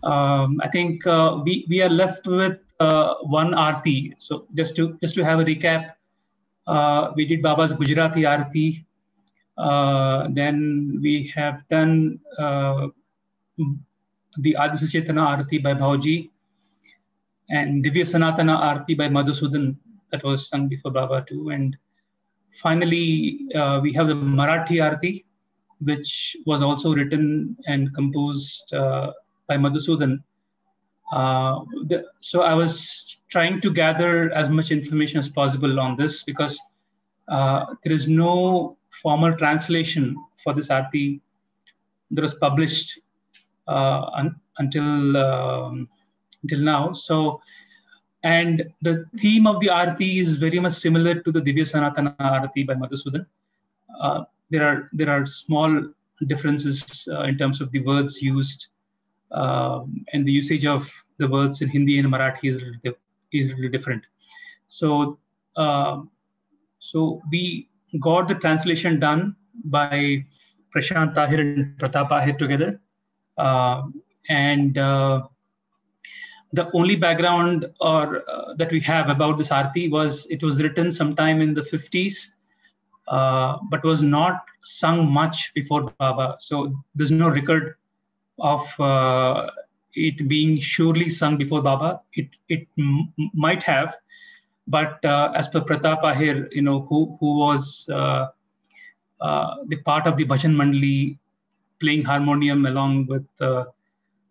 I think we are left with one Aarti. So just to have a recap, we did Baba's Gujarati Aarti. Then we have done the Adi Sachetana Aarti by Bhauji and Divya Sanatana Aarti by Madhusudan that was sung before Baba too. And finally, we have the Marathi Aarti, which was also written and composed by Madhusudan. So I was trying to gather as much information as possible on this because there is no formal translation for this Aarti that was published until now. So, and the theme of the Aarti is very much similar to the Divya Sanatana Aarti by Madhusudan. There are small differences in terms of the words used, and the usage of the words in Hindi and Marathi is a little different. So, so we got the translation done by Prashant Tahir and Pratap Ahir together, and the only background that we have about this Aarti was it was written sometime in the 50s, but was not sung much before Baba. So there's no record of it being surely sung before Baba. It might have, but as per Pratap Ahir, who was the part of the Bhajan Mandali, playing harmonium along with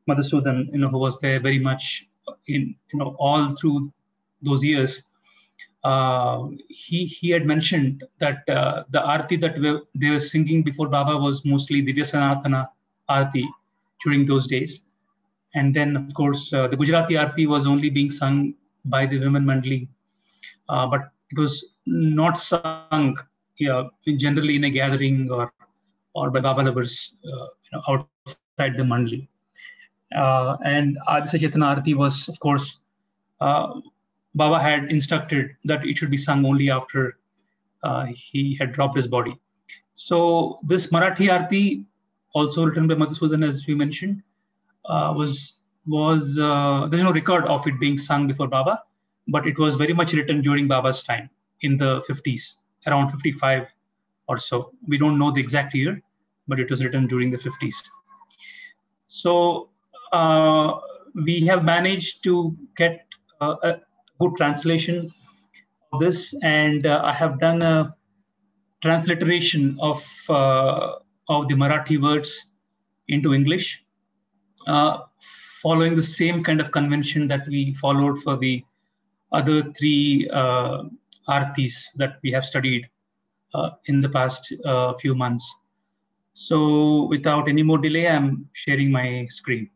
Madhusudan, who was there very much in all through those years. He had mentioned that the Aarti that they were singing before Baba was mostly Divya Sanatana Aarti during those days. And then, of course, the Gujarati Aarti was only being sung by the women mandali, but it was not sung generally in a gathering or by Baba lovers outside the mandali. And Adi Sachetana Aarti was, of course, Baba had instructed that it should be sung only after he had dropped his body. So this Marathi Aarti, also written by Madhusudan, as we mentioned, was there's no record of it being sung before Baba, but it was very much written during Baba's time in the 50s, around 55 or so. We don't know the exact year, but it was written during the 50s. So we have managed to get a good translation of this, and I have done a transliteration of the Marathi words into English, following the same kind of convention that we followed for the other three Aartis that we have studied in the past few months. So without any more delay, I'm sharing my screen.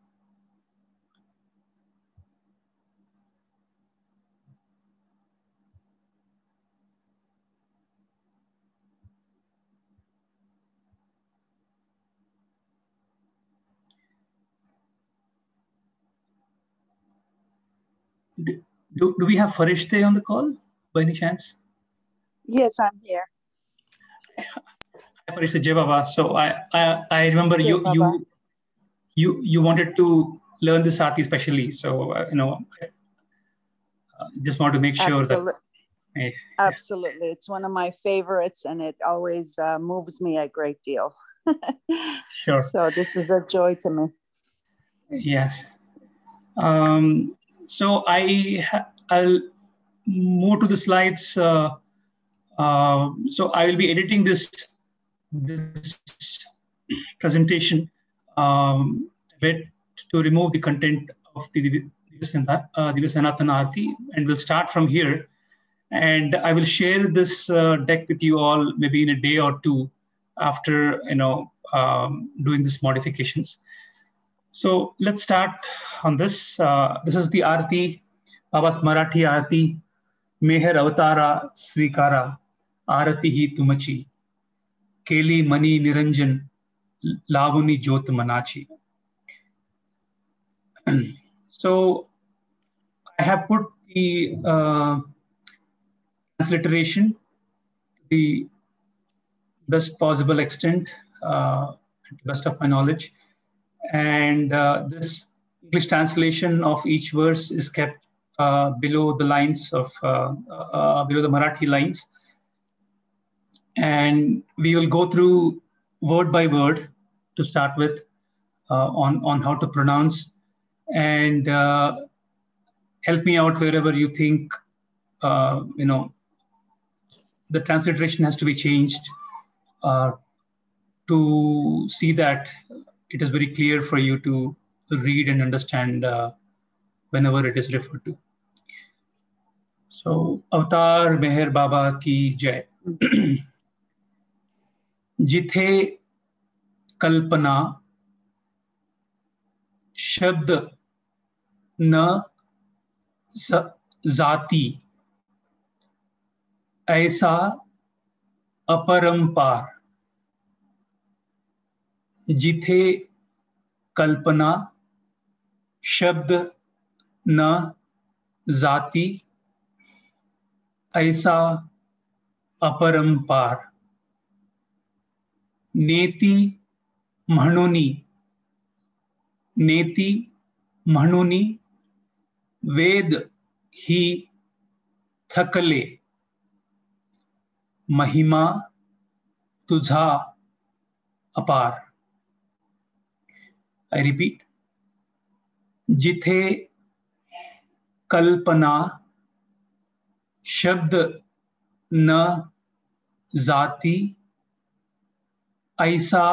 Do we have Farishte on the call by any chance? Yes, I'm here. Farishte, Jai Baba. So I remember you wanted to learn this Aarti specially. So just want to make sure that. Absolutely, it's one of my favorites, and it always moves me a great deal. Sure. So this is a joy to me. Yes. So I'll move to the slides. So I will be editing this presentation a bit to remove the content of the Divya Sanatana Aarti, and we'll start from here. And I will share this deck with you all maybe in a day or two after doing these modifications. So let's start on this. This is the Aarti, Baba's Marathi Aarti. Meher Avatara Svikara, Aarati hi tumachi, Keli Mani Niranjan, Lavuni Jyot Manachi. So I have put the transliteration to the best possible extent, to the best of my knowledge. And this English translation of each verse is kept below the lines of below the Marathi lines, and we will go through word by word to start with on how to pronounce, and help me out wherever you think the transliteration has to be changed to see that it is very clear for you to read and understand whenever it is referred to. So, Avatar Meher Baba ki jai. जिथे कल्पना शब्द न जाति ऐसा अपरंपार, जिथे कल्पना शब्द न जाति ऐसा अपरंपार, नेति म्हणुनी, नेति म्हणुनी वेद ही थकले, महिमा तुझा अपार. I repeat. जिथे कल्पना शब्द न जाति ऐसा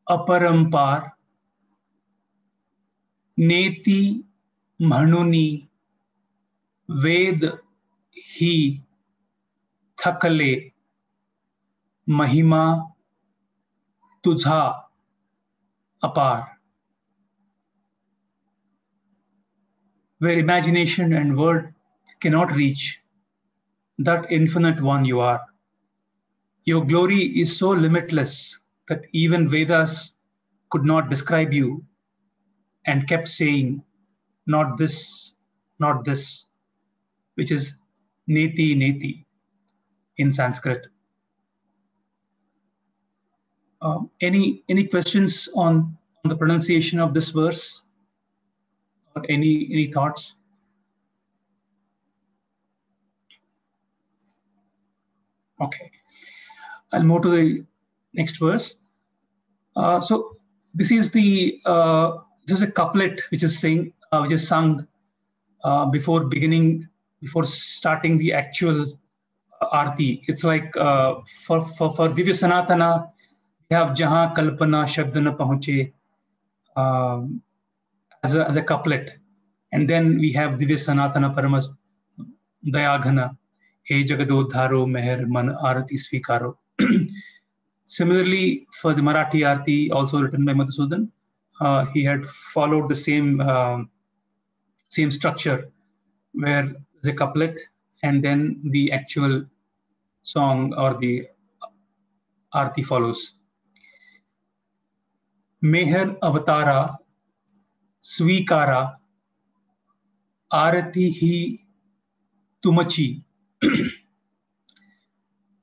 अपरंपार, नेति म्हणुनी वेद ही थकले, महिमा तुझा अपार. Where imagination and word cannot reach, that infinite one you are. Your glory is so limitless that even Vedas could not describe you and kept saying, not this, which is neti, neti in Sanskrit. Any questions on the pronunciation of this verse? Or any thoughts? Okay. I'll move to the next verse. So this is a couplet which is sung before starting the actual arti. It's like for Divya Sanatana, we have Jahan Kalpana Shabd na Pahuche as a couplet, and then we have Divya Sanatana Paramas Dayaghana He Jagadodharo Meher Man Arati Svikaro. Similarly, for the Marathi Arti, also written by Madhusudan, he had followed the same structure, where there's a couplet and then the actual song or the Arti follows. Meher Avatara Svikara Arati hi Tumachi.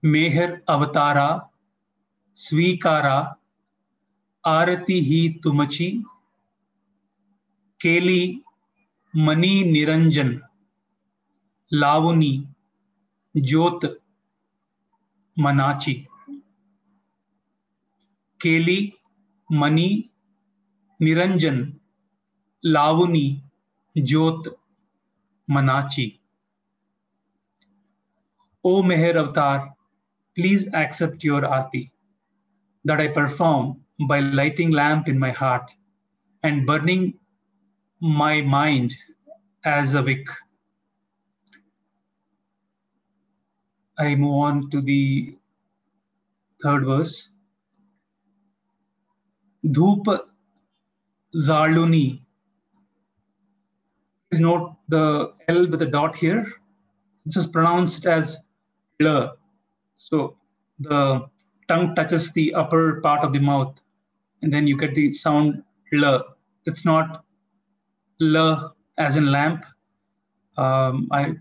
Meher Avatara Svikara Arati hi Tumachi. Keli Mani Niranjan Lavuni Jyot Manachi. Keli Mani Niranjan Lavuni Jyot Manachi. O Meher Avatar, please accept your arti that I perform by lighting lamp in my heart and burning my mind as a wick. I move on to the third verse. Dhoop Zaluni. Please note the L with a dot here. This is pronounced as L. So the tongue touches the upper part of the mouth, and then you get the sound L. It's not L as in lamp. I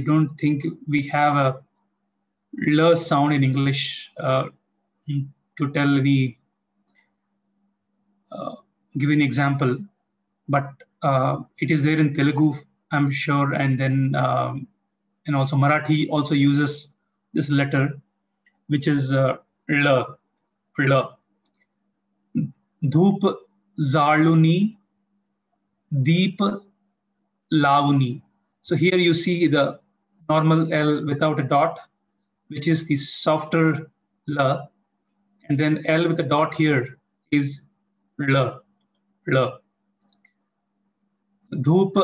don't think we have a L sound in English to tell any give an example, but it is there in Telugu, I'm sure, and then and also Marathi also uses this letter, which is L. L. Dhoop Zaluni Deep Lavuni. So here you see the normal L without a dot, which is the softer L, and then L with a dot here is L. L. Dhoop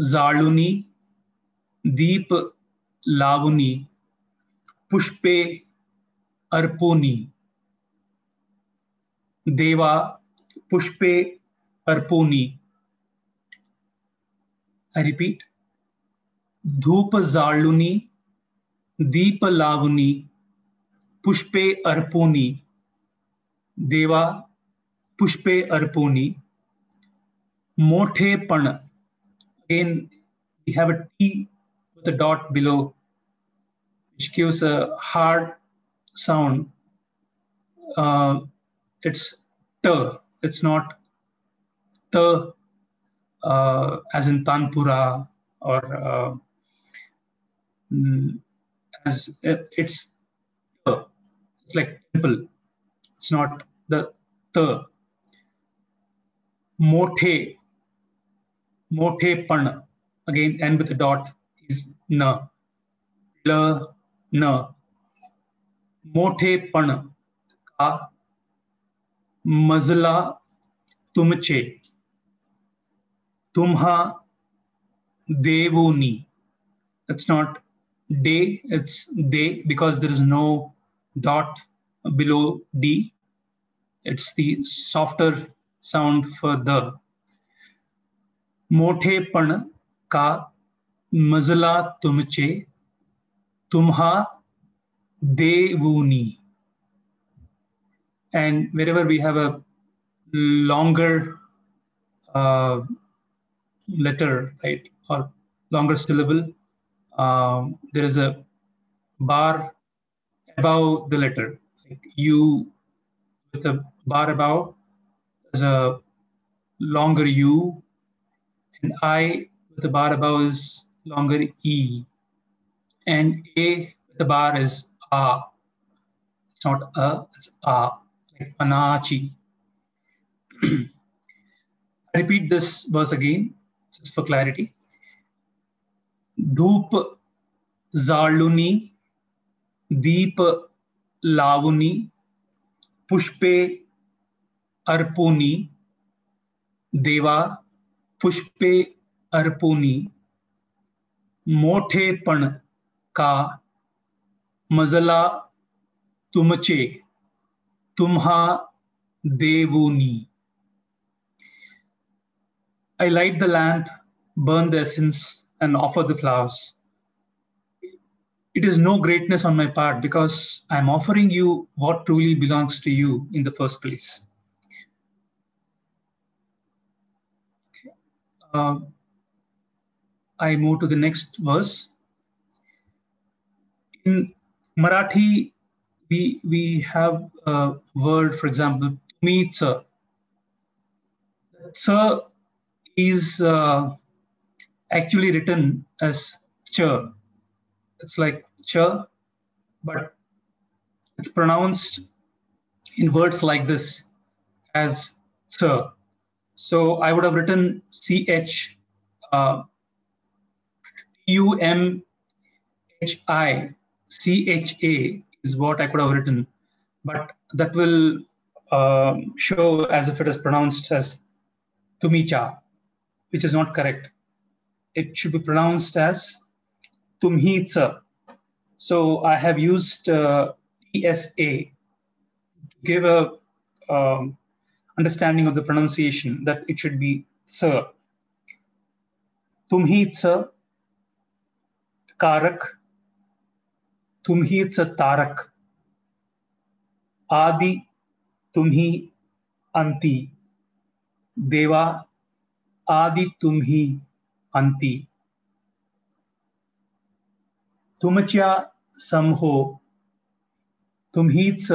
Zaluni Deep Lavuni Pushpe Arponi Deva Pushpe Arponi. I repeat, Dhoop Zaluni Deep Lavuni Pushpe Arponi Deva Pushpe Arponi. Mothe Pan. Again, we have a T with a dot below, which gives a hard sound. It's T. It's not T as in Tanpura, or as it's T. It's like temple. It's not the T. Mothe. Mothe Pan. Again, N with a dot is N. L, N. Mothe Pan ka Mazla Tumche. Tumha Devuni. That's not day, it's de, because there is no dot below D. It's the softer sound for the. Mothe Pan ka Mazla Tumche. Tumha Devuni. And wherever we have a longer letter, right, or longer syllable, there is a bar above the letter. Like U with a bar above is a longer U, and I with the bar above is longer E, and A with the bar is A. It's not A, it's A, like Panachi. I repeat this verse again, just for clarity. Dhoop Zaluni Deep Lavuni Pushpe Arponi Deva Pushpe Arponi Mothe Pan ka Mazla Tumche Tumha Devuni. I light the lamp, burn the essence, and offer the flowers. It is no greatness on my part, because I'm offering you what truly belongs to you in the first place. I move to the next verse. In Marathi, we have a word, for example, tumhi cha. Cha is actually written as cha. It's like cha, but it's pronounced in words like this as cha. So I would have written ch, umhi, cha is what I could have written, but that will show as if it is pronounced as tumicha, which is not correct. It should be pronounced as tumhica. So I have used ESA to give a understanding of the pronunciation, that it should be sa. Tumhica karak, tumhica tarak, adi tumhi anti, deva adi tumhi anti. Tumcha samho, tumhiच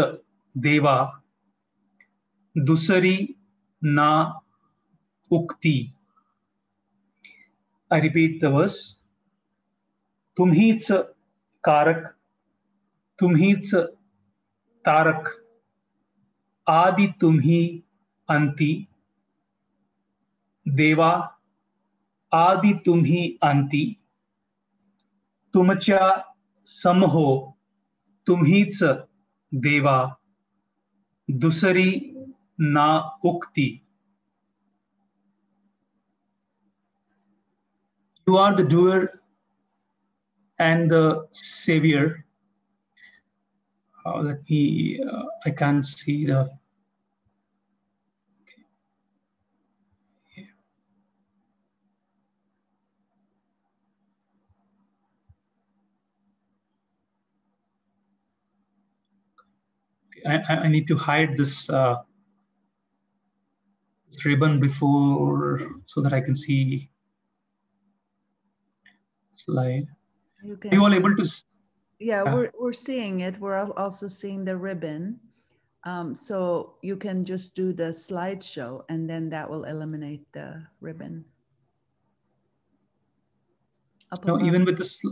देवा, दुसरी ना ukti. I repeat the verse. Tumhi's karak, tumhi's tarak, adi tumhi anti, deva adi tumhi anti, तुमच्या समहो तुम्हीच देवा दुसरी ना उक्ती. You are the doer and the savior. Let me, I can't see the. I need to hide this ribbon before so that I can see slide. Are you all able to? Yeah, we're seeing it. We're also seeing the ribbon. So you can just do the slideshow and then that will eliminate the ribbon. No, even with this,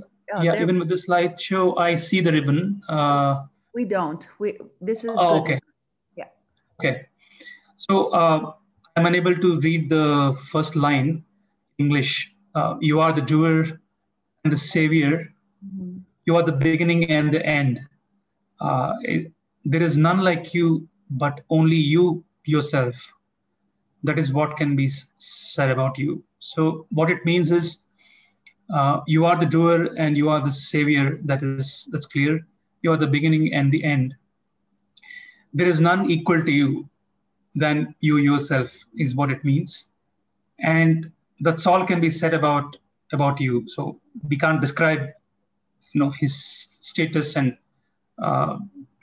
even with the slideshow, I see the ribbon. We don't. This is good. Okay. Yeah. Okay. So I'm unable to read the first line, English. You are the doer and the savior. Mm-hmm. You are the beginning and the end. There is none like you, but only you yourself. That is what can be said about you. So what it means is you are the doer and you are the savior. That's clear. You are the beginning and the end. There is none equal to you than you yourself is what it means. And that's all can be said about you. So we can't describe, his status and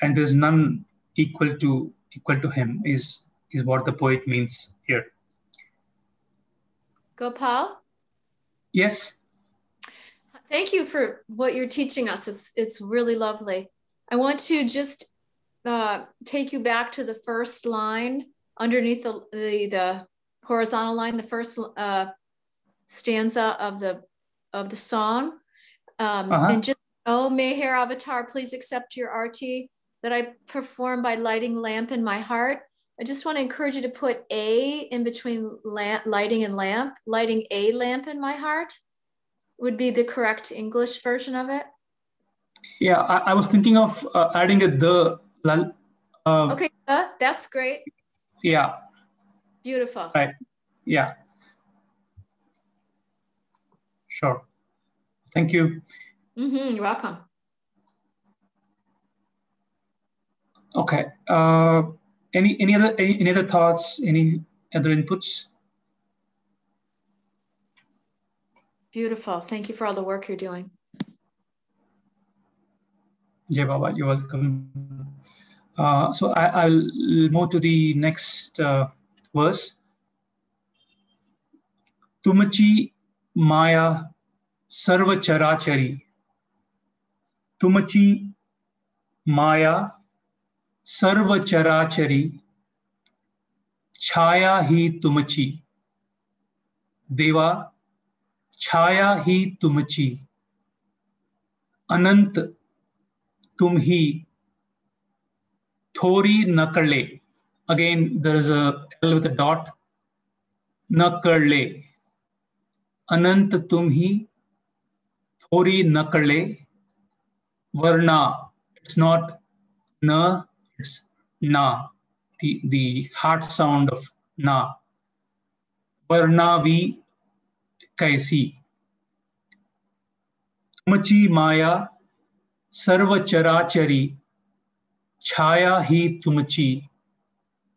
there's none equal to him is what the poet means here. Gopal? Yes. Thank you for what you're teaching us. It's really lovely. I want to just take you back to the first line underneath the horizontal line, the first stanza of the song. And just, oh, Meher Avatar, please accept your arti that I perform by lighting lamp in my heart. I just want to encourage you to put A in between lighting and lamp. Lighting a lamp in my heart would be the correct English version of it. Yeah, I was thinking of adding a the. Okay, that's great. Yeah. Beautiful. Right. Yeah. Sure. Thank you. Mm-hmm, you're welcome. Okay. Any other thoughts? Any other inputs? Beautiful. Thank you for all the work you're doing. Jai Baba, you're welcome. So I'll move to the next verse. Tumachi Maya Sarva Charachari. Tumachi Maya Sarva Charachari. Chaya hi tumachi. Deva Chaya hi tumachi. Anant tumhi thori nakarle. Again, there is a L with a dot. Nakarle. Anant tumhi thori nakarle. Varna. It's not na, it's na. The hard sound of na. Varna vi kaisi. Tumachi maya sarva charachari. Chaya hi tumachi.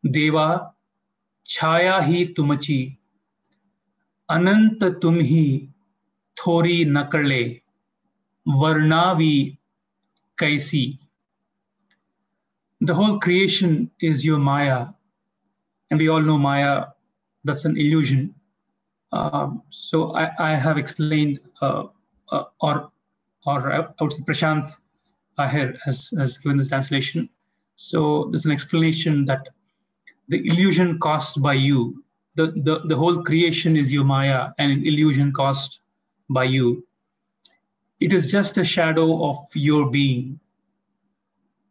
Deva Chaya hi tumachi. Anant tumhi thori nakarle. Varnavi kaisi. The whole creation is your Maya. And we all know Maya, that's an illusion. So I have explained, or I would say Prashant Ahir has given this translation. So there's an explanation that the illusion caused by you, the whole creation is your Maya and an illusion caused by you. It is just a shadow of your being.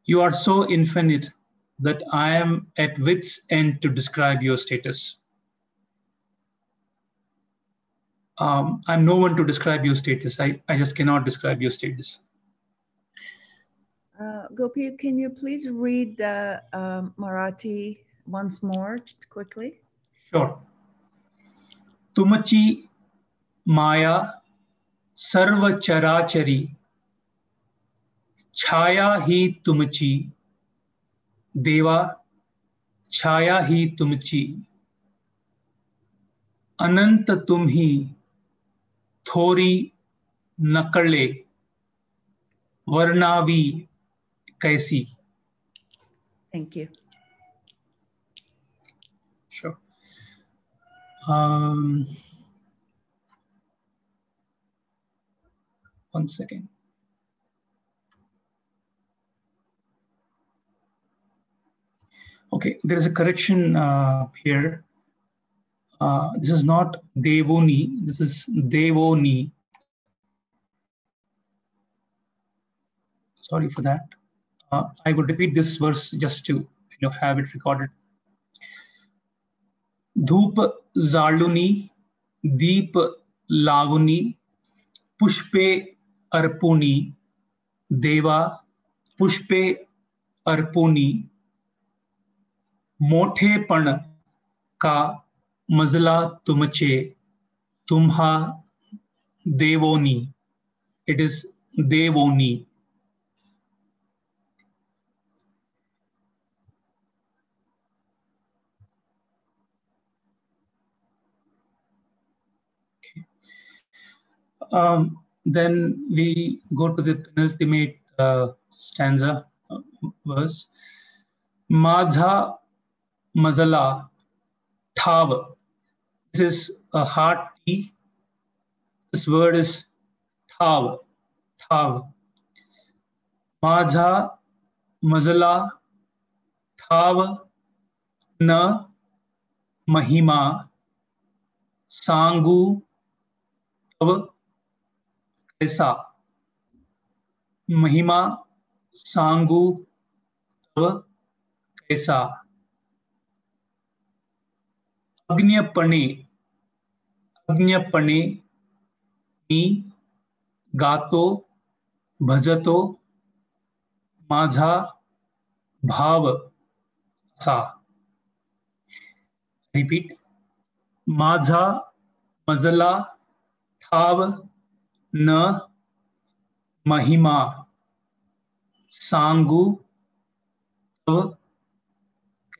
You are so infinite that I am at wit's end to describe your status. I'm no one to describe your status. I just cannot describe your status. Gopi, can you please read the Marathi once more quickly? Sure. Tumachi Maya Sarva Charachari Chaya hi Tumachi Deva Chaya hi Tumachi Ananta Tumhi Thori Nakale Varnavi Kaisi. Thank you. Sure. One second. Okay, there is a correction here. This is not Devoni, this is Devoni. Sorry for that. I would repeat this verse just to have it recorded. Dhup Zaluni, Deep Lavuni, Pushpe Arpuni, Deva, Pushpe Arpuni, Mothepana ka Mazla Tumache, Tumha Devoni. It is Devoni. Then we go to the penultimate stanza verse. Madha Mazala Thav. This is a hard T. This word is Thav. Thav. Madha Mazala Thav Na Mahima Sangu Tav Kaisa. Mahima Sangu Tav Kaisa. Agnyapane ni gato bhajato माझा bhav sa. Repeat. माझा mazala thav न महिमा सांगू तव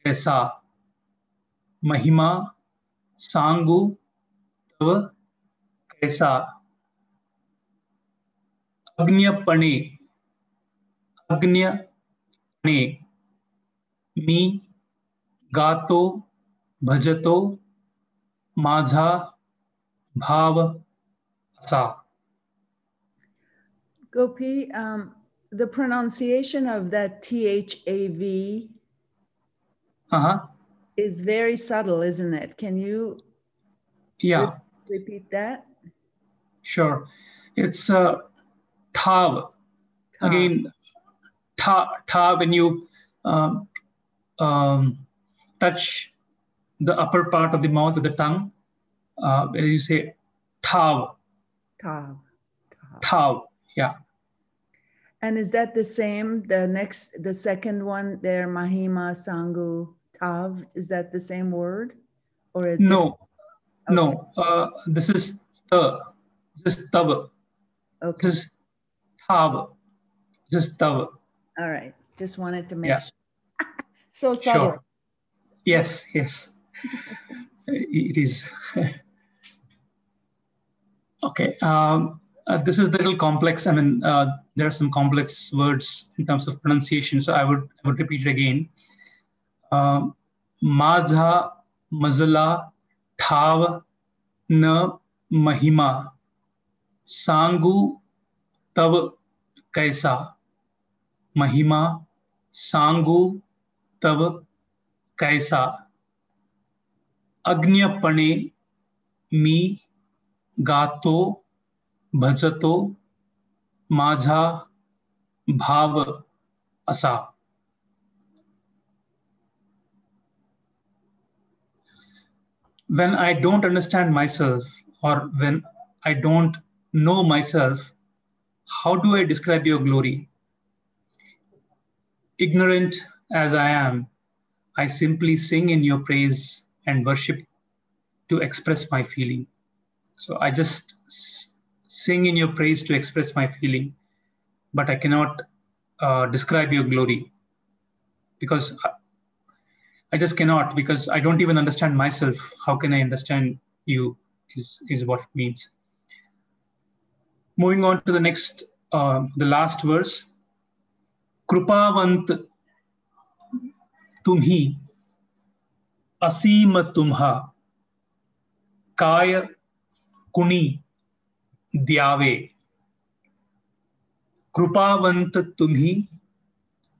कैसा. महिमा सांगू तव कैसा. अग्न्यपणे मी गातो भजतो माझा भाव असा. Gopi, the pronunciation of that THAV is very subtle, isn't it? Can you repeat that? Sure. It's thav. Again, tha when you touch the upper part of the mouth with the tongue, when you say thav. Thav, yeah. And is that the same, the second one there, Mahima, Sangu, Tav, is that the same word? Or no, okay. No, this is this is Tav. Okay. This is Tav. This is Tav. All right, just wanted to make sure. So subtle. Sure. Yes, yes. It is. Okay. This is a little complex. I mean, there are some complex words in terms of pronunciation, so I would repeat it again. Madha mazala thav na mahima sangu tav kaisa. Mahima sangu tav kaisa. अज्ञपणे मी गातो भजतो माझा भाव असा. When I don't understand myself, or when I don't know myself, how do I describe your glory? Ignorant as I am, I simply sing in your praise and worship to express my feeling. So I just sing in your praise to express my feeling, but I cannot describe your glory because I just cannot, because I don't even understand myself. How can I understand you is what it means. Moving on to the next, the last verse. Krupavant tumhi aseem tumha काय कुणी द्यावे. कृपावंत तुम्ही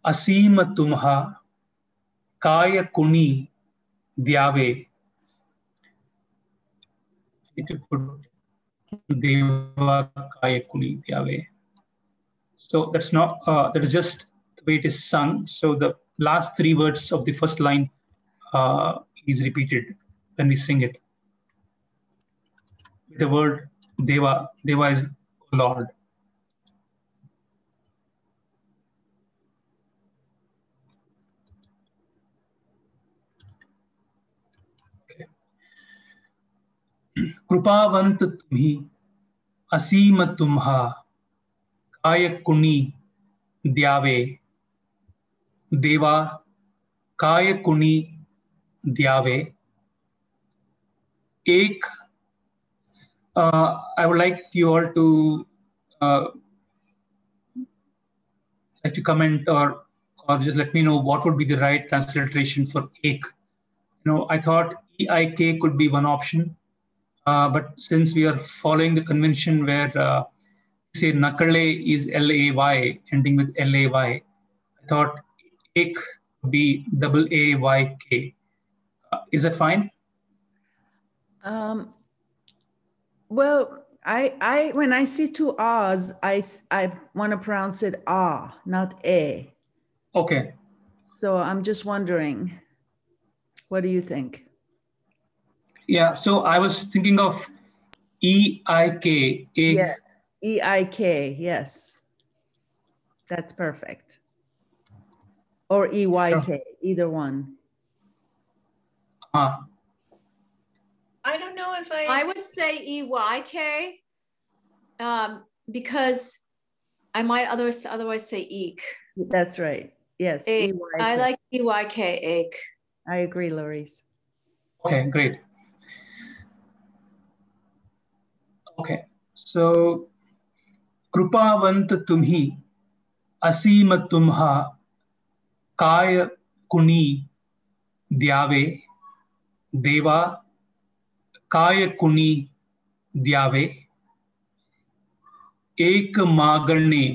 असीम तुम्हा काय कुणी द्यावे. देवा काय कुणी द्यावे. So that's not, that is just the way it is sung. So the last three words of the first line is repeated when we sing it. The word Deva, Deva is Lord. Okay. कृपावंत तुम्ही असीम तुम्हा काय कुणी द्यावे. देवा काय कुणी द्यावे. एक, I would like you all to comment or just let me know what would be the right transliteration for ek. I thought EIK could be one option, but since we are following the convention where say Nakale is LAY, ending with LAY, I thought ek would be AAYK. Is that fine? Well, I when I see two R's, I want to pronounce it ah, not a. Okay. So I'm just wondering, what do you think? Yeah, so I was thinking of EIK. Yes, EIK, yes. That's perfect. Or EYK, sure. Either one. I don't know if I would say EYK because I might otherwise say eek. That's right. Yes. EYK. I like EYK, eek. I agree, Laurice. Okay, great. Okay, so Krupavant tumhi aseem tumha काय कुणी द्यावे. देवा काय कुणी द्यावे. एक मागणे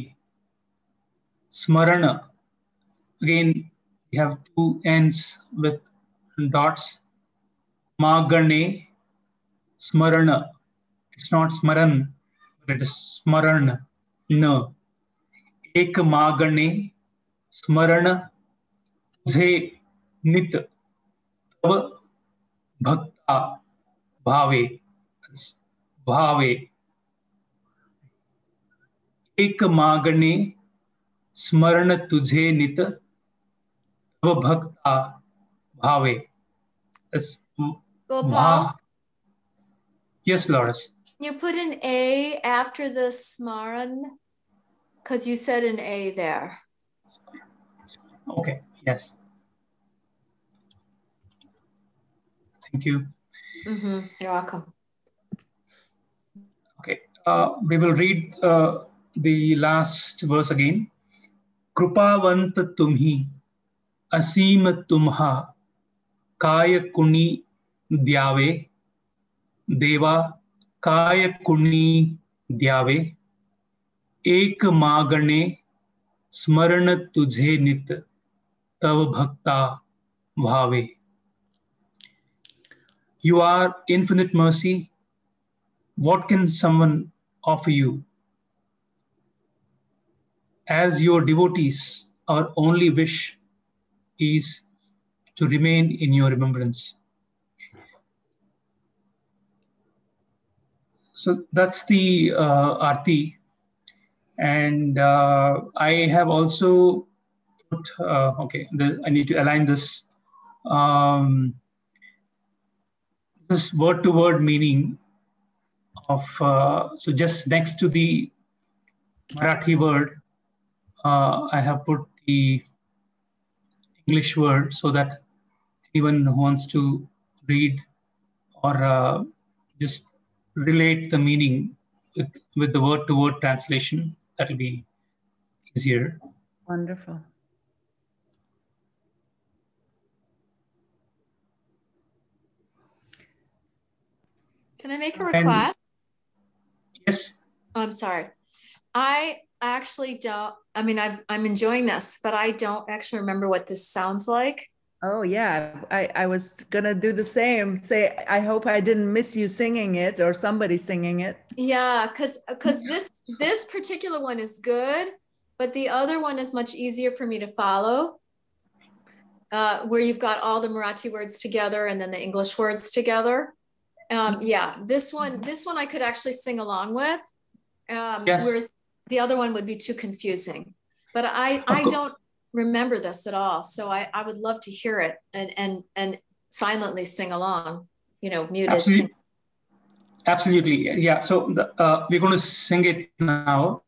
स्मरण. Again, we have two ends with dots. Magane, smarana. It's not smaran, but it is smaran. No. Ek magane, smarana, तुझे नित तव भक्ता भावे. भावे. एक मागणे स्मरण तुझे नित तव भक्ता भावे. Gopal? Yes, Lourdes. You put an A after the smaran because you said an A there. Okay, yes. Thank you. You're welcome. Okay, we will read the last verse again. Krupavant tumhi aseem tumha काय कुणी द्यावे. देवा काय कुणी द्यावे. एक मागणे स्मरण तुझे नित तव भक्ता भावे. You are infinite mercy. What can someone offer you? As your devotees, our only wish is to remain in your remembrance. So that's the Aarti. And I have also put, okay, I need to align this. This word-to-word meaning of, so just next to the Marathi word, I have put the English word so that anyone who wants to read or just relate the meaning with the word-to-word translation, that will be easier. Wonderful. Can I make a request? Yes. Oh, I'm sorry. I actually don't, I mean, I'm enjoying this, but I don't actually remember what this sounds like. Oh yeah, I was gonna do the same. Say, I hope I didn't miss you singing it or somebody singing it. Yeah, because this particular one is good, but the other one is much easier for me to follow. Where you've got all the Marathi words together and then the English words together. Yeah, this one I could actually sing along with. Yes. Whereas the other one would be too confusing. But I don't remember this at all. So I would love to hear it and silently sing along, you know, muted. Absolutely. Absolutely. Yeah. So we're going to sing it now.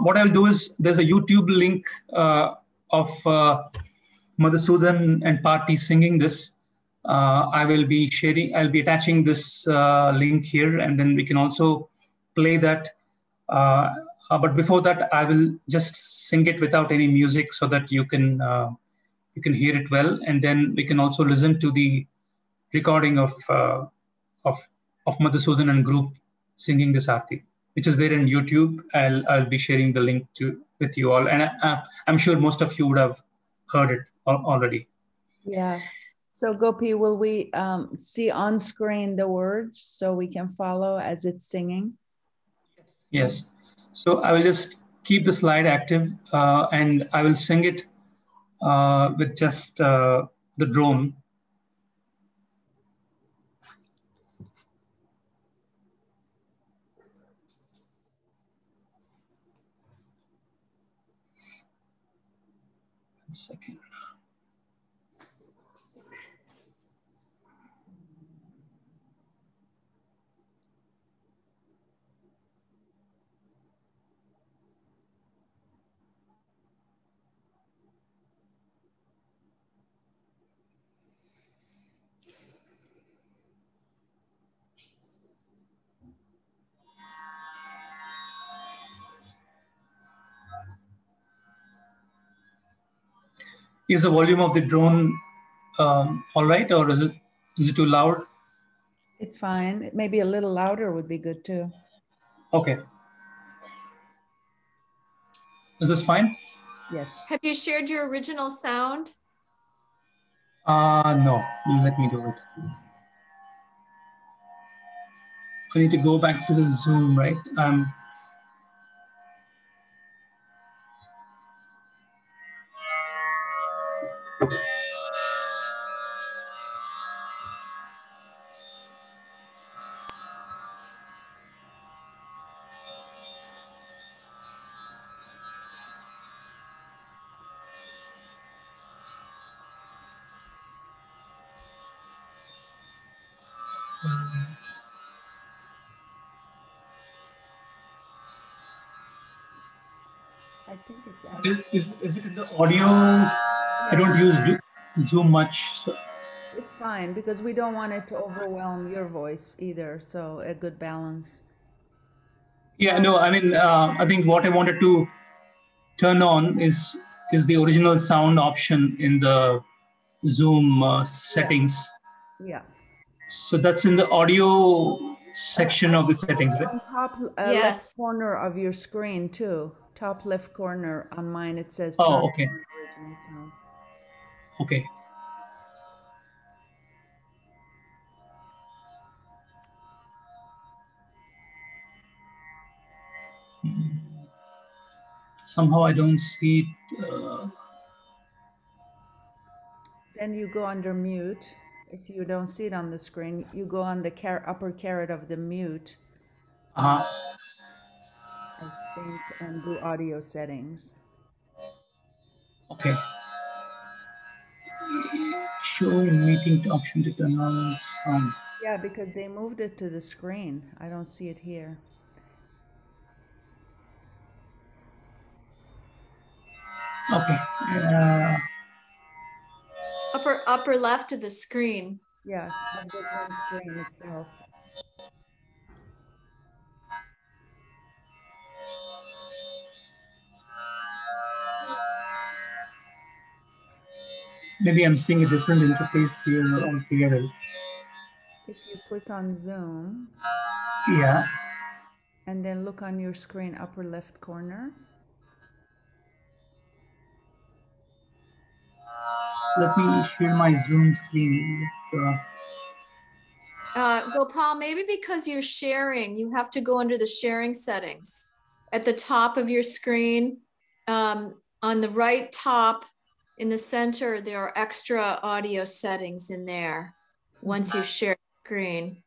What I'll do is there's a YouTube link of Madhusudan and Party singing this. I'll be attaching this link here, and then we can also play that. But before that, I will just sing it without any music so that you can hear it well, and then we can also listen to the recording of Madhusudan and group singing this Aarti, which is there in YouTube. I'll be sharing the link with you all, and I'm sure most of you would have heard it already. Yeah. So Gopi, will we see on screen the words so we can follow as it's singing? Yes. So I will just keep the slide active and I will sing it with just the drone. One second. Is the volume of the drone all right, or is it too loud? It's fine. Maybe a little louder would be good too. Okay. Is this fine? Yes. Have you shared your original sound? No. Let me do it. I need to go back to the Zoom, right? I think it's Is it in the audio? I don't use Zoom much. So. It's fine because we don't want it to overwhelm your voice either. So a good balance. Yeah, no, I mean, I think what I wanted to turn on is the original sound option in the Zoom settings. Yeah. So that's in the audio section of the settings, right? On top Yes. left corner of your screen too. Top left corner on mine it says Oh, turn okay. on original sound. Okay. Somehow I don't see it. Then you go under mute. If you don't see it on the screen, you go on the upper caret of the mute, Uh-huh. I think, and do audio settings. Okay. Show in meeting option to turn on sound. Yeah, because they moved it to the screen. I don't see it here. Okay. Upper left of the screen. Yeah, of the Zoom screen itself. Maybe I'm seeing a different interface here altogether. If you click on Zoom. Yeah. And then look on your screen, upper left corner. Let me share my Zoom screen. Gopal, maybe because you're sharing, you have to go under the sharing settings. At the top of your screen, on the right top, in the center, there are extra audio settings in there once you share the screen.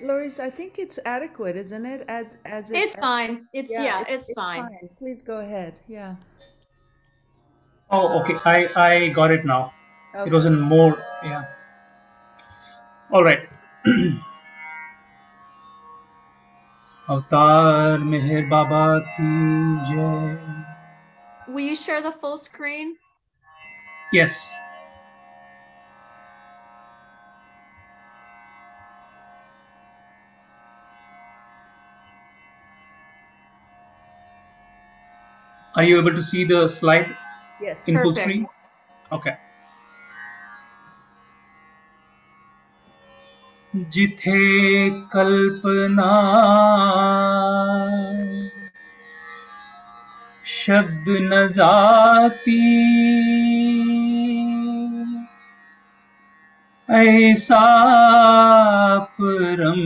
Loris, I think it's adequate, isn't it? It's fine. It's fine. Please go ahead. Yeah. Oh, okay. I got it now. Okay. It was in more. Yeah. All right. Avatar Meher Baba ki jai. Will you share the full screen? Yes. Are you able to see the slide? Yes. In full Perfect. screen? Okay. जिथे कल्पना शब्द न जाती ऐसा परंपार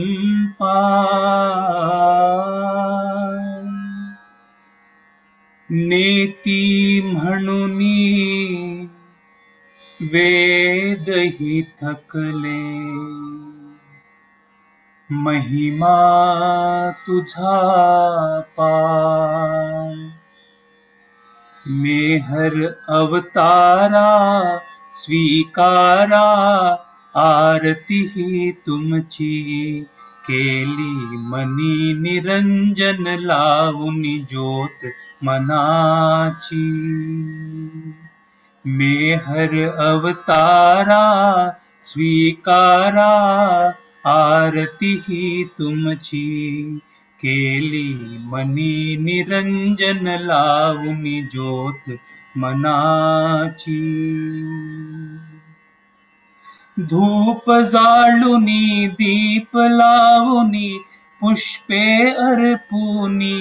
नेति म्हणुनी वेद ही थकले महिमा तुझा पार मेहर अवतारा स्वीकारा आरती ही तुमची केली मनी निरंजन लावुनी ज्योत मनाची मेहर अवतारा स्वीकारा आरती ही तुमची केली मनी निरंजन लावुनी ज्योत मनाची धूप जाळुनी दीप लावुनी पुष्पे अर्पुनी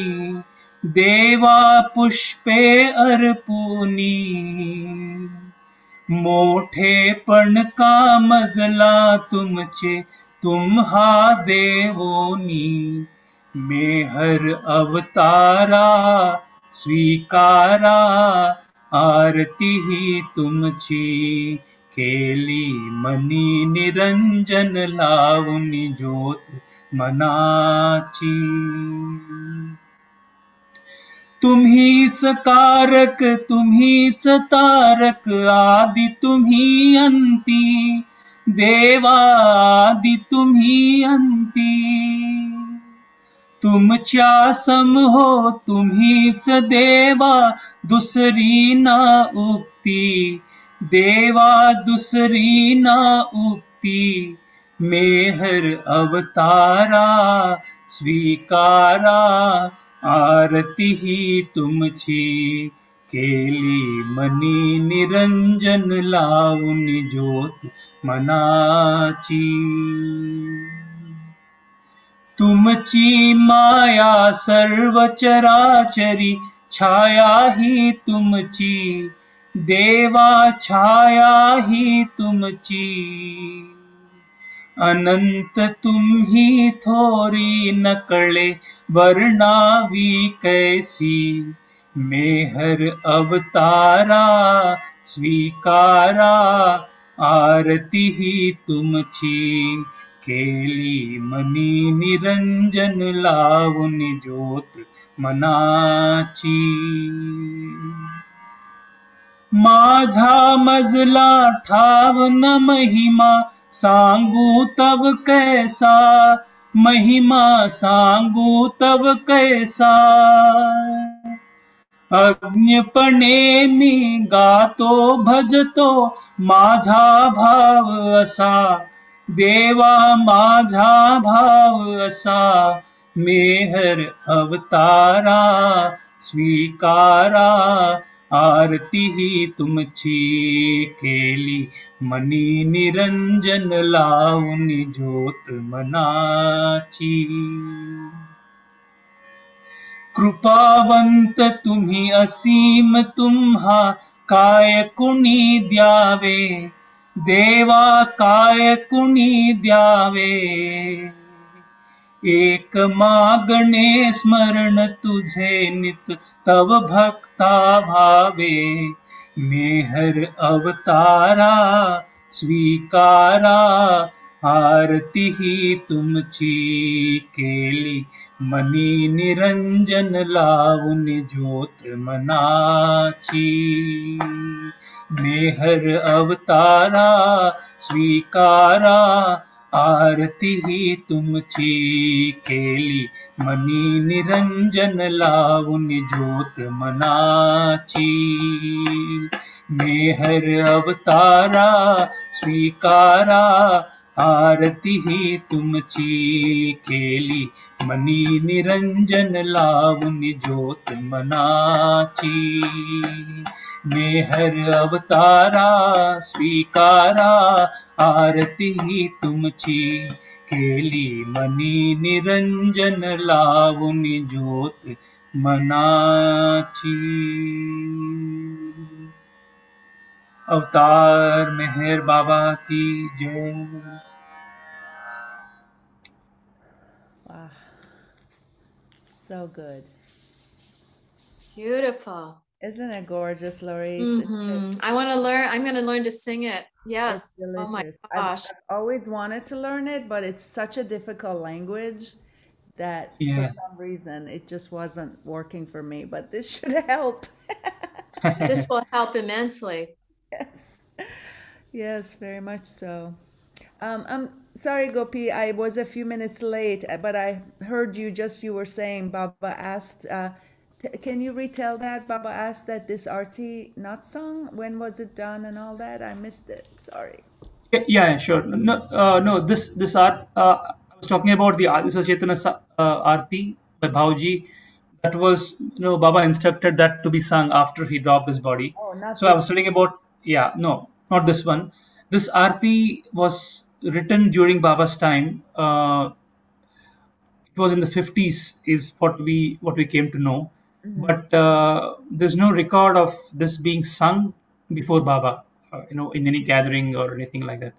देवा पुष्पे अर्पुनी मोठेपण का मजला तुमचे तुम्हा देवोनी मेहर अवतारा स्वीकारा आरती ही तुमची केली मनी निरंजन लावुनी ज्योत मनाची तुम्हीच कारक तुम्हीच तारक आदि तुम्ही अंती देवादि तुम्ही अंती तुमच्या सम हो तुम्हीच देवा दुसरी ना उक्ती देवा दुसरी ना उक्ती मेहर अवतारा स्वीकारा आरती ही तुमची केली मनी निरंजन लावुनी ज्योत मनाची तुमची माया सर्व चराचरी छाया ही तुमची देवा छाया ही तुमची अनंत तुम ही थोरी नकले वर्णावी कैसी, मेहर अवतारा स्वीकारा आरती ही तुम छी, केली मनी निरंजन लावुनि ज्योत मनाची. माझा मजला ठाव न महिमा सांगू तव कैसा, महिमा सांगू तव कैसा. अज्ञपणे मी गातो भजतो माझा भाव असा, देवा माझा भाव असा. मेहर अवतारा स्वीकारा आरती ही तुमची, केली मनी निरंजन लावुनि ज्योत मनाची. कृपावंत तुम्ही असीम तुम्हा काय कुणी द्यावे, देवा काय कुणी द्यावे. एक मागणे स्मरण तुझे नित तव भक्ता भावे, मेहर अवतारा स्वीकारा आरती ही तुमची, केली मनी निरंजन लावुनि ज्योत मनाची. मेहर अवतारा स्वीकारा आरती ही तुमची, केली मनी निरंजन लावुनि ज्योत मनाची. मेहर अवतारा स्वीकारा आरती ही तुमची, केली मनी निरंजन लावुनि ज्योत मनाची. मेहर अवतारा स्वीकारा आरती ही तुमची, केली मनी निरंजन लावुनि ज्योत मनाची. अवतार मेहर बाबा की जय. Wow. So good. Beautiful. Isn't it gorgeous, Laurice? I want to learn. I'm going to learn to sing it. Yes. It's delicious. Oh my gosh. I've always wanted to learn it, but it's such a difficult language that Yeah. for some reason it just wasn't working for me. But this should help. This will help immensely. Yes. Yes, very much so. I'm sorry, Gopi. I was a few minutes late, but I heard you were saying Baba asked, can you retell that? Baba asked that this Arti not sung. When was it done and all that? I missed it. Sorry. Yeah, sure. No. This art. I was talking about the Adi Sachetana Aarti by Bhauji. That was, Baba instructed that to be sung after he dropped his body. Oh, not So I this was telling about, no, not this one. This Aarti was written during Baba's time. It was in the 50s, is what we came to know. But there's no record of this being sung before Baba, in any gathering or anything like that.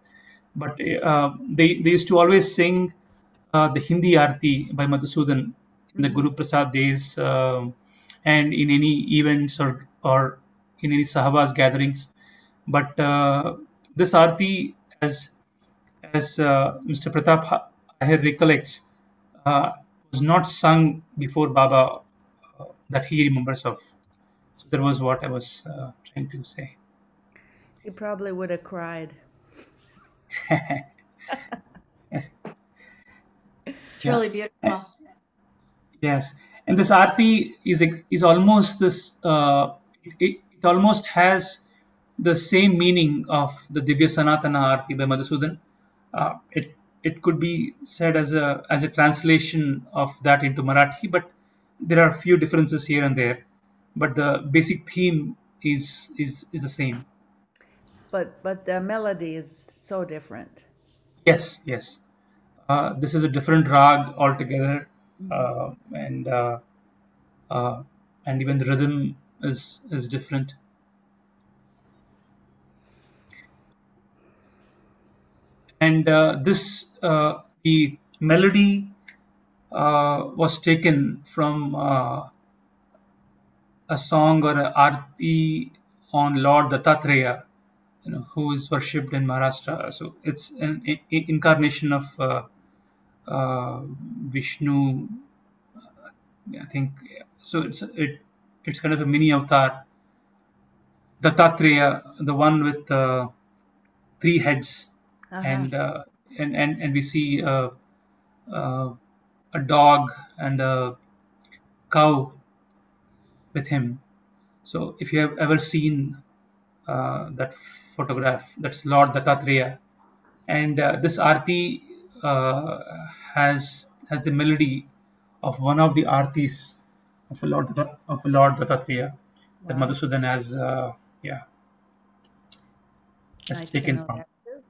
But they used to always sing the Hindi Aarti by Madhusudan in the Guru Prasad days, and in any events or in any Sahabas gatherings. But this Aarti, as Mr. Pratap Ahir recollects, was not sung before Baba, that he remembers of. So that was what I was trying to say. He probably would have cried. It's really beautiful. Yes, and this Aarti is almost this. It almost has the same meaning of the Divya Sanatana Aarti by Madhusudan. It could be said as a translation of that into Marathi, but there are a few differences here and there. But the basic theme is the same. But the melody is so different. Yes. This is a different rag altogether, and even the rhythm is different. And the melody was taken from a song or an arti on Lord Dattatreya, who is worshipped in Maharashtra. So it's an incarnation of Vishnu, I think. So it's kind of a mini avatar. Dattatreya, the one with three heads, and we see a dog and a cow with him. So if you have ever seen that photograph, that's Lord Dattatreya, and this arti has the melody of one of the artis of a Lord Dattatreya that Wow. Madhusudan has Nice to taken know from. that too.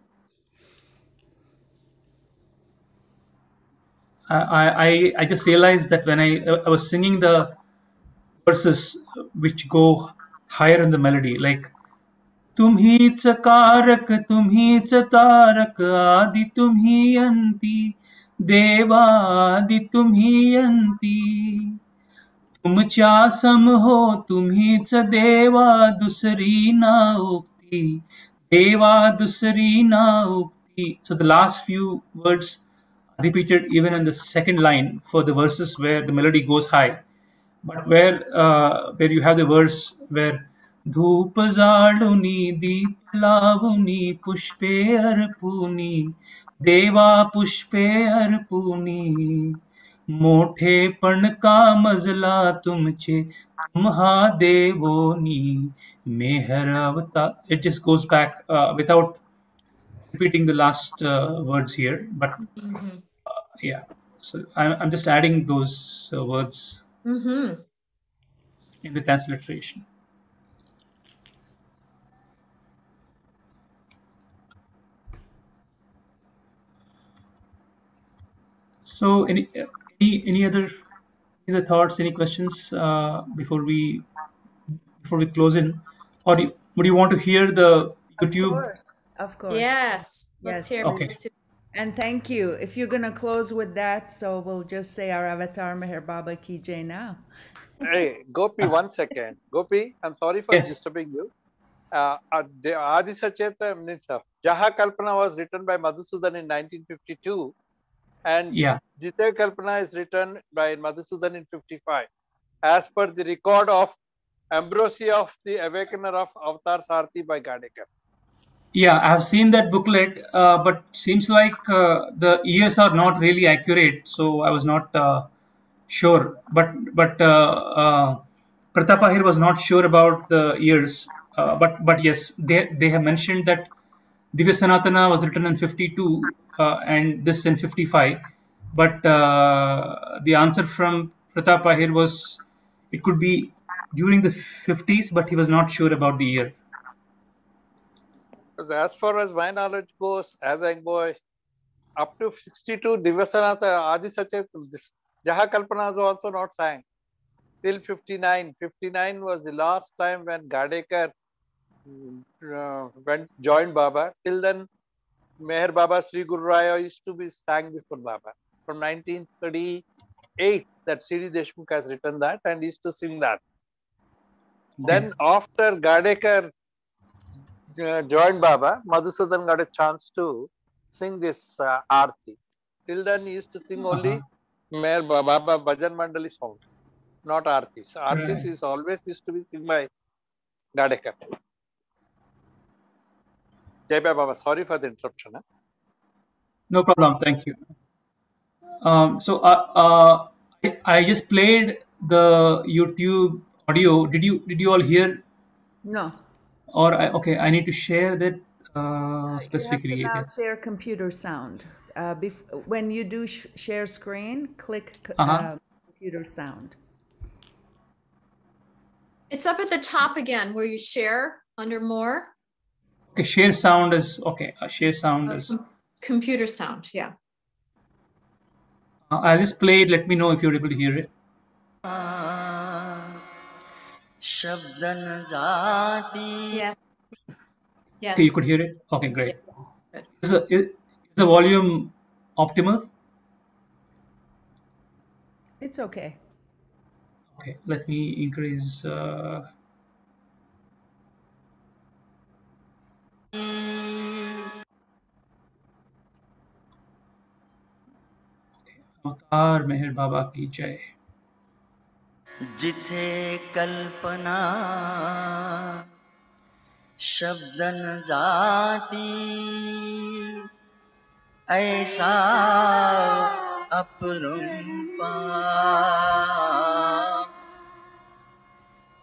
I just realized that when I was singing the verses which go higher in the melody, like तुम्हीच कारक तुम्हीच तारक आदि तुम्ही अंती देवादि तुम्ही अंती तुमच्या सम हो तुम्हीच देवा दुसरी ना उक्ती देवा दुसरी ना उक्ती. So the last few words are repeated even in the second line for the verses where the melody goes high. But where you have the verse where धूप जाळुनी दीप लावुनी पुष्पे अर्पुनी देवा पुष्पे अर्पुनी मोठेपण का मजला तुमचे तुम्हा देवोनी मेहर अवतार. It just goes back without repeating the last words here, but yeah. So I'm just adding those words in the transliteration. So any other thoughts, any questions before we close in, or would you want to hear the YouTube? Of course. Yes. Let's hear Okay. it. And thank you. If you're going to close with that, so we'll just say our avatar Meher Baba ki jai now. Hey, Gopi, 1 second. Gopi, I'm sorry for Yes. disturbing you. The Adi Sacheta means Jaha Kalpana was written by Madhusudan in 1952, and Yeah. Jitya Kalpana is written by Madhusudan in 55, as per the record of Ambrosia of the Awakener of Avatar Sarthi by Gadekar. Yeah, I have seen that booklet, but seems like the years are not really accurate. So I was not sure. But Pratap Ahir was not sure about the years. But yes, they have mentioned that Divya Sanatana was written in 52 and this in 55. But the answer from Pratap Ahir was it could be during the 50s, but he was not sure about the year. Because as far as my knowledge goes, as a boy, up to 62, Divyasanatha Adi Sachet, Jaha Kalpana was also not sang. Till 59. 59 was the last time when Gadekar joined Baba. Till then, Meher Baba Sri Guru Raya used to be sang before Baba. From 1938, that C.D. Deshmukh has written that and used to sing that. Then after Gadekar joined Baba, Madhusudan got a chance to sing this Aarti. Till then, he used to sing only Meher Baba Bhajan Mandali songs, not Aartis. Aartis is always used to be sung by Gadekar. Jai Baba, sorry for the interruption. Huh? No problem. Thank you. So I just played the YouTube audio. Did you all hear? No. Or I need to share that specifically. You have to now share computer sound. When you do share screen, click computer sound. It's up at the top again where you share under more. Okay, share sound is okay. Share sound is computer sound. Yeah. I'll just play it. Let me know if you're able to hear it. Yes. Yes. Okay, you could hear it. Okay, great. the volume optimal? It's okay. Okay, let me increase. अवतार मेहर बाबा की जय। जिथे कल्पना शब्दन जाती, ऐसा अपरूपा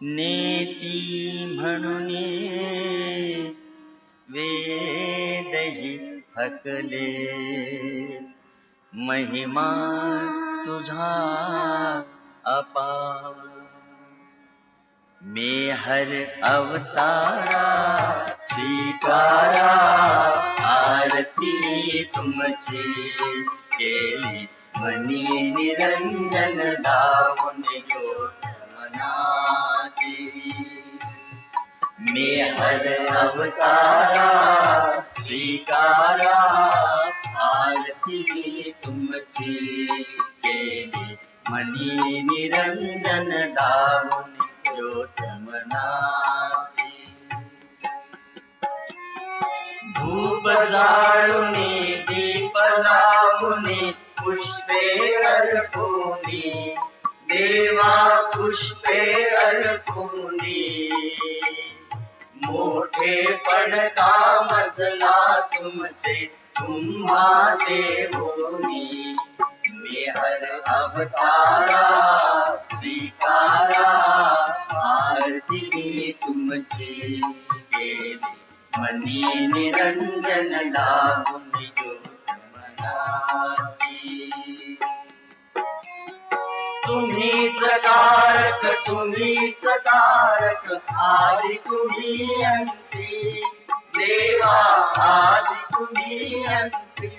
नेती म्हणून वेदही थकले, महिमा तुझा अपार। मैं हर अवतारा स्वीकारा, आरती तुमची केली, मनी निरंजन दावून ज्योत मनाची। मैं हर अवतारा स्वीकारा, आरती तुमची केली, मनी निरंजन दावून ज्योत मनाची। धूप जाळुनी दीप लावुनी, पुष्पे अर्पुनी, देवा पुष्पे अर्पुनी। मोठेपण का मजला तुमचे, तुम्हा देवोनी। मैं हर अवतारा स्वीकारा, आरती तुमची केली, मनी निरंजन दावून ज्योत मनाची। तुम्हीच कारक, तुम्हीच कारक, आदि तुम्ही अंती, देवा आदि तुम्ही अंती।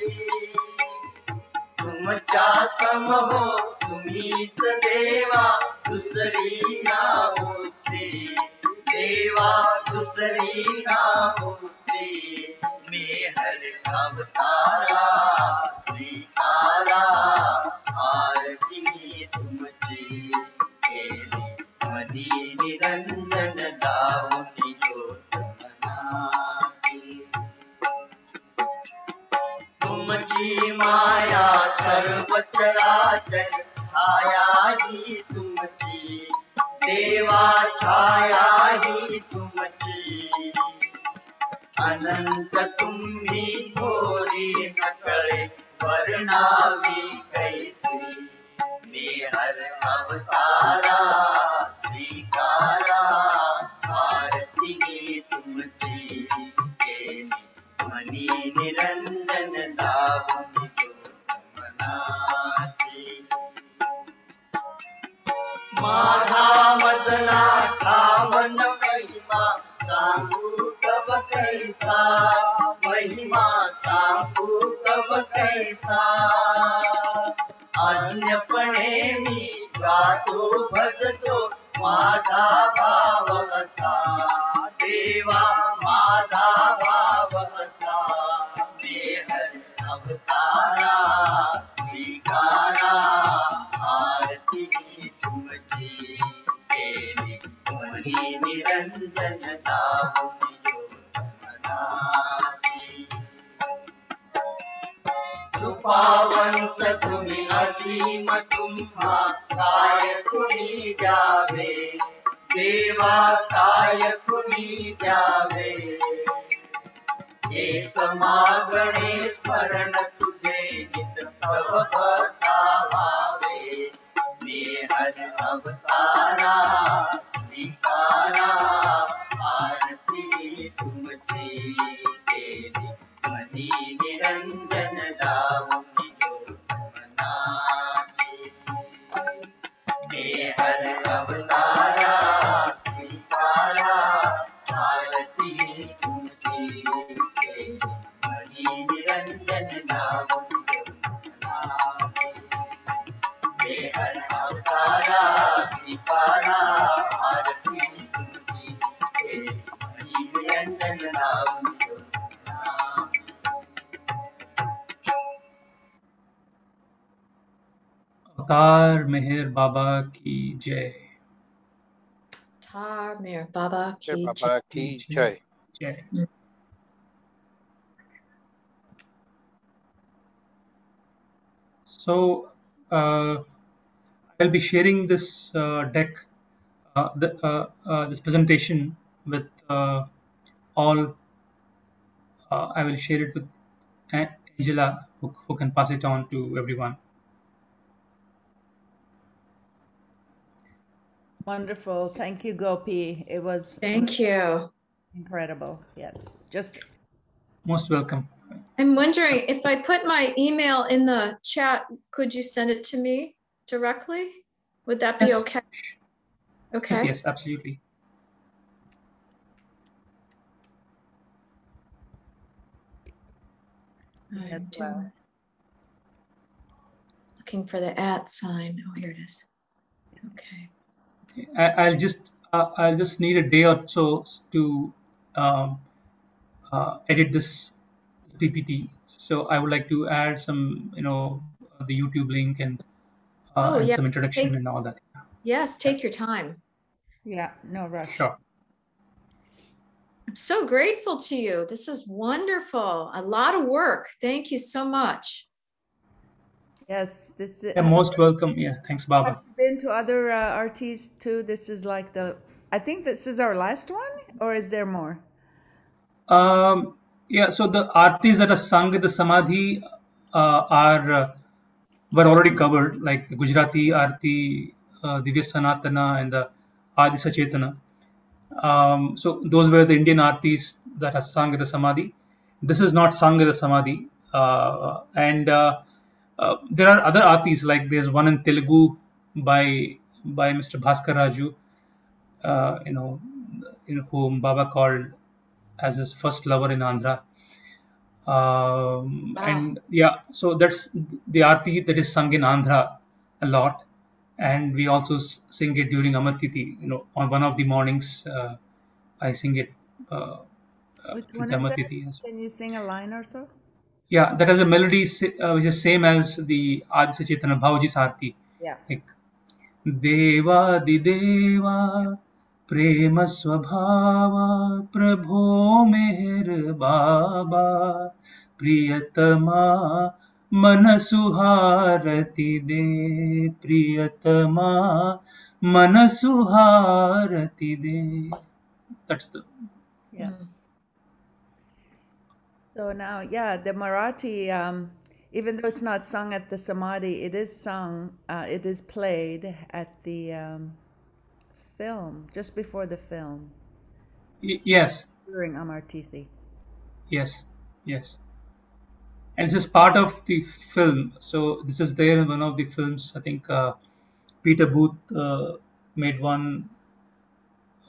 तुमच्या सम हो तुम्हीच देवा, दुसरी ना होती, देवा दुसरी ना होती। मैं हर अवतारा स्वीकारा, आरती तुमची केली, मनी निरंजन दावून ज्योत मनाची। तुमची माया सर्व चराचर, छाया ही तुमची, देवा छाया ही तुमची। अनंत तुम्ही थोरी नकळे, वर्णावी कैसी। मैं हर अवतारा स्वीकारा, आरती तुमची केली, मनी निरंजन दावून ज्योत मनाची। माझा मजला ठावन महिमा, सांगू कब कैसा, महिमा सांगू कब कैसा। अन्यपणे मी गातो भजतो, माझा भाव असा, देवा माझा भाव असा। मैं हर अवतारा स्वीकारा, आरती तुमची केली, मनी निरंजन दावून ज्योत मनाची। कृपावंत तुम्ही असीम, तुम्हा काय कुणी द्यावे, देवा काय कुणी द्यावे। एक मागणे स्मरण तुझे नित तव भक्ता व्हावे। मैं हर अवतारा स्वीकारा, आरती तुमची केली, मनी निरंजन दावून ज्योत मनाची। मैं हर अवतारा स्वीकारा, आरती तुमची केली, मनी निरंजन दावून ज्योत मनाची। मैं हर अवतारा स्वीकारा, आरती तुमची केली, मनी निरंजन दावून ज्योत मनाची। अवतार मेहर बाबा की जय. Tar Meher Baba Jai Ki Baba की ki जय. jai. जय. So I'll be sharing this deck, this presentation with all. I will share it with Angela, who can pass it on to everyone. Wonderful. Thank you, Gopi. It was Thank you. incredible. Yes. Just Most welcome. I'm wondering if I put my email in the chat, could you send it to me directly? Would that be Yes. okay? Yes, Okay. yes, absolutely. me as I'm well. looking for the @ sign. Oh, here it is. Okay. I'll just need a day or so to um, edit this PPT. So I would like to add some, the YouTube link and Oh, yeah. some introduction Take, and all that. yes, take your time. Yeah, no rush. Sure. I'm so grateful to you. This is wonderful. A lot of work. Thank you so much. Yes, this Yeah, most welcome. Yeah, thanks, Baba. have you been to other RTs too? This is like I think this is our last one, or is there more? Yeah, so the artis that are sung in the Samadhi were already covered, like the Gujarati Arti, Divya Sanatana, and the Adi Sachetana. So those were the Indian artis that are sung at the Samadhi. This is not sung at the Samadhi. And there are other artis, like there's one in Telugu by Mr. Bhaskar Raju, you know, whom Baba called as his first lover in Andhra. Wow. And yeah, so that's the arti that is sung in Andhra a lot, and we also sing it during Amar Tithi. On one of the mornings, I sing it Which with one the is Amar that? Tithi. Can you sing a line or so? Yeah, that has a melody which is same as the Adi Sachetana Bhavaji's arti. Yeah. Like देवादिदेवा प्रेम स्वभावा प्रभो मेहर बाबा प्रियतमा मन सुहारति दे प्रियतमा मन सुहारति दे. That's the Yeah. Mm. So now, yeah, the Marathi, even though it's not sung at the Samadhi, it is sung, it is played at the film, just before the film, yes, during Amar Tithi. yes, yes. And this is part of the film. So this is there in one of the films. I think Peter Booth made one.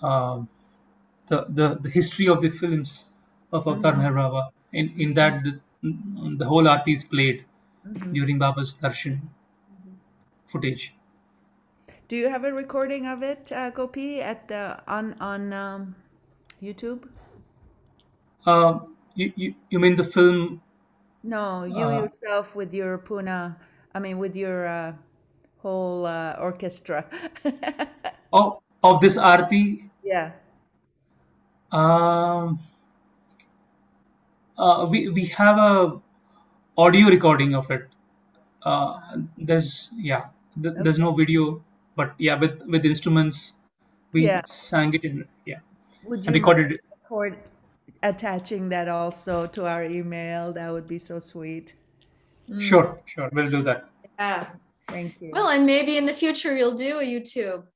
The history of the films of Avatar Meher Baba. In that the whole arti is played during Baba's darshan footage. Do you have a recording of it, Gopi, on YouTube? You mean the film? No, you yourself with your Pune, with your whole orchestra. Of this arti? Yeah. We have a audio recording of it. There's no video, but yeah, with instruments we Yeah. sang it in Would and you mind recorded it. attaching that also to our email? That would be so sweet. Sure, we'll do that. Yeah. Thank you. Well, and maybe in the future you'll do a YouTube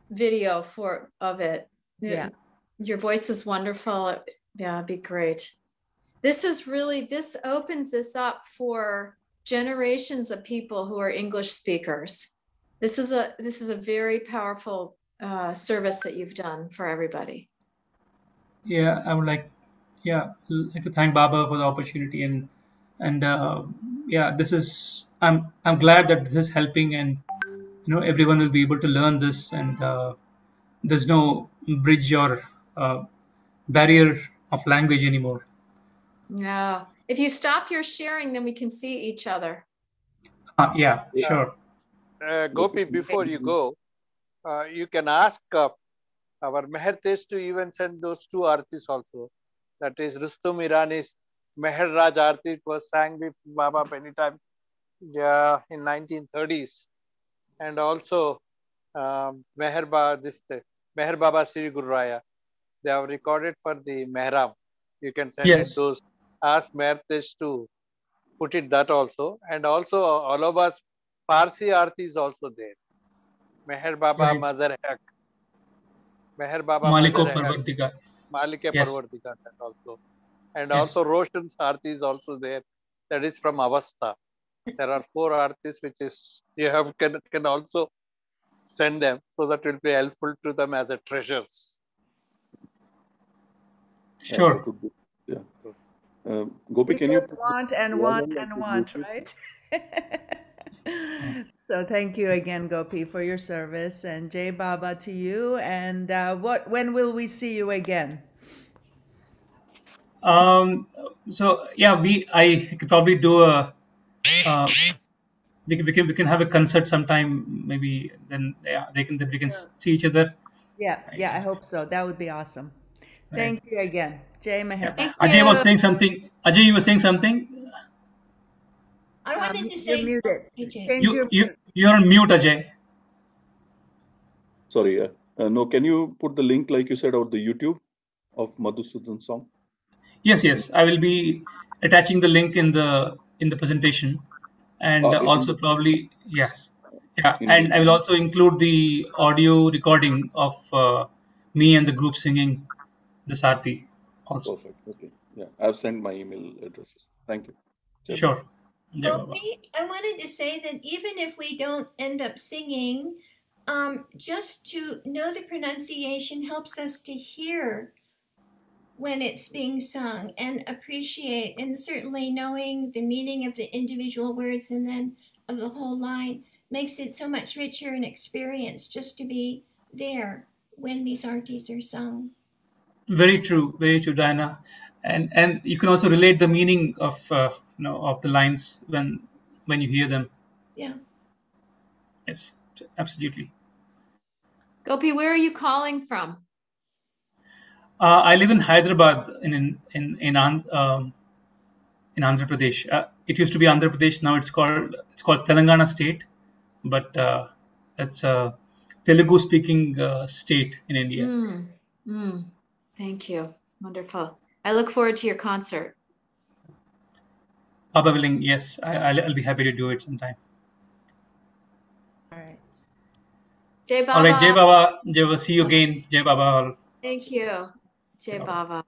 video of it. Yeah. Your voice is wonderful. Yeah, it'd be great. This opens this up for generations of people who are English speakers. This is a very powerful service that you've done for everybody. Yeah, I would like to thank Baba for the opportunity and this is I'm glad that this is helping, and everyone will be able to learn this, and there's no bridge or barrier of language anymore. Yeah. If you stop your sharing, then we can see each other. Yeah, sure. Gopi, before you go, you can ask our Meher Tej to even send those two artis also. That is Rustum Irani's Meher Raj Arti. It was sang with Baba many times, yeah, in 1930s. And also Meher Baba Sri Guru Raya. They have recorded for the Mehram. You can send it Yes. those. Ask Meher Tej to put it that also. And also Aloba's Farsi Arti is also there. Meher Baba Right. Mazhar Haq. Meher Baba Maliko Mazhar Haq. Parvartika. Malike Yes. Parvartika that also. And Yes. also Roshan's Arti is also there. That is from Avastha. There are 4 artists which is you have can also send them, so that will be helpful to them as a treasures. Sure. That would be, yeah. Gopi, We can you just want and URL want of and the want, YouTube? right? So thank you again, Gopi, for your service, and Jai Baba to you. And when will we see you again? So yeah, I could probably do a we can have a concert sometime, maybe. Then yeah, we can see each other. Yeah, Right. yeah, I hope so. That would be awesome. Right. Thank you again. Jai Meher Yeah. Baba. Thank Ajay was you. saying something. Ajay, you were saying something. I wanted to You're say, muted. AJ. Change your mute. You're on mute, Ajay. Sorry, no, can you put the link, like you said, of the YouTube of Madhusudan's song? Yes. I will be attaching the link in the presentation, and also probably yes, yeah, and I will also include the audio recording of me and the group singing the Sarthi also. Perfect. Okay. Yeah, I've sent my email addresses. Thank you. Jai Baba. Sure. Jai Baba. Gopi, I wanted to say that even if we don't end up singing, just to know the pronunciation helps us to hear when it's being sung and appreciate, and certainly knowing the meaning of the individual words and then of the whole line makes it so much richer an experience just to be there when these artis are sung. Very true, Diana, and you can also relate the meaning of of the lines when you hear them. Yeah. Yes, absolutely. Gopi, where are you calling from? I live in Hyderabad in Andhra Pradesh. It used to be Andhra Pradesh. Now it's called Telangana State, but that's a Telugu speaking state in India. Thank you. Wonderful. I look forward to your concert. Baba willing, yes, I'll be happy to do it sometime. All right. Jai Baba. All right, Jai Baba. See you again. Jai Baba. Thank you. Jai Baba.